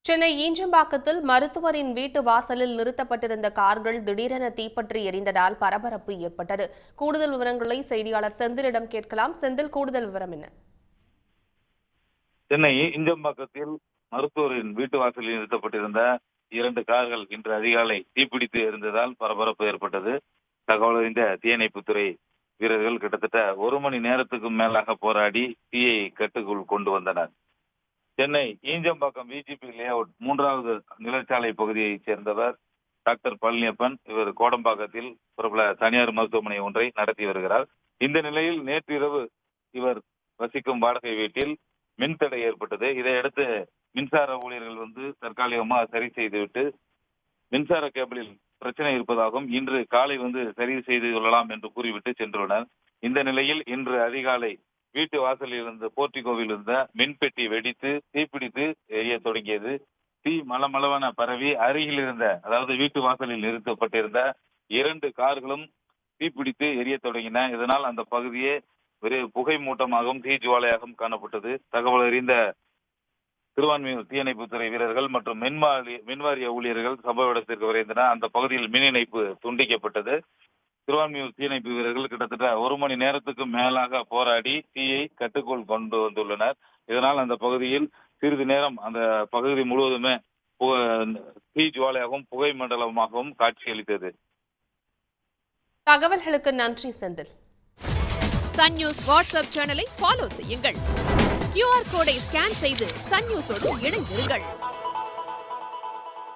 சென்னை ஈஞ்சம்பாக்கத்தில் மருத்துவரின் வீட்டு வாசலில் நிறுத்தப்பட்டிருந்த கார்கள் திடீரென தீப்பற்றி எரிந்ததால் பரபரப்பு ஏற்பட்டது. கூடுதல் விவரங்களை செய்தியாளர் செந்திலிடம் கேட்கலாம். செந்தில், கூடுதல் விவரம் என்ன? சென்னை ஈஞ்சம்பாக்கத்தில் மருத்துவரின் வீட்டு வாசலில் நிறுத்தப்பட்டிருந்த 2 கார்கள் இன்று அதிகாலை தீப்பிடித்து எரிந்ததால் பரபரப்பு ஏற்பட்டது. தகவல் அறிந்த தீயணைப்புத்துறை வீரர்கள் கிட்டத்தட்ட 1 மணி நேரத்துக்கும் மேலாக போராடி தீயை கட்டுக்குள் கொண்டு வந்தனர். சென்னை ஈஞ்சம்பாக்கம் விஜிபி லேஅவுட் 3வது நிலச்சாலை பகுதியைச் சேர்ந்தவர் டாக்டர் பழனியப்பன். இவர் கோடம்பாக்கத்தில் பிரபல தனியார் மருத்துவமனை ஒன்றை நடத்தி வருகிறார். இந்த நிலையில் நேற்று இரவு இவர் வசிக்கும் வாடகை வீட்டில் மின்தடை ஏற்பட்டது. இதையடுத்து மின்சார ஊழியர்கள் தற்காலிகமாக சரி செய்துவிட்டு மின்சார கேபிளில் பிரச்சனை இருப்பதாகவும் இன்று காலை சரி செய்து கொள்ளலாம் என்று கூறிவிட்டு சென்றுள்ளனர். இந்த நிலையில் இன்று அதிகாலை வீட்டு வாசலில் இருந்த போர்டிகோவில் இருந்த மின்பெட்டி வெடித்து தீப்பிடித்து எரிய தொடங்கியது. தீ மளமளவென பரவி அருகில் இருந்த, அதாவது வீட்டு வாசலில் நிறுத்தப்பட்டிருந்த 2 கார்களும் தீப்பிடித்து எரிய தொடங்கின. இதனால் அந்த பகுதியே ஒரு புகை மூட்டமாகவும் தீ ஜுவாலையாகவும் காணப்பட்டது. தகவல் அறிந்த திருவான்மியூர் தீயணைப்புத்துறை வீரர்கள் மற்றும் மின்வாரிய ஊழியர்கள் சம்பவ இடத்திற்கு விரைந்தனர். அந்த பகுதியில் மின் இணைப்பு துண்டிக்கப்பட்டது. திருவான்மியூர் தீயணைப்பு வீரர்கள் கிட்டத்தட்ட 1 மணி நேரத்துக்கு மேலாக போராடி தீயை கட்டுக்குள் கொண்டு வந்துள்ளனர். இதனால் அந்த பகுதியில் சிறிது நேரம் அந்த பகுதி முழுவதுமே தீ ஜுவாலையாகவும் புகை மண்டலமாகவும் காட்சியளித்தது. தகவல்களுக்கு நன்றி செந்தில். சன் நியூஸ் வாட்ஸ்அப் சேனலை ஃபாலோ செய்யுங்கள். QR கோடை ஸ்கேன் செய்து சன் நியூஸோடு இணைந்திருங்கள்.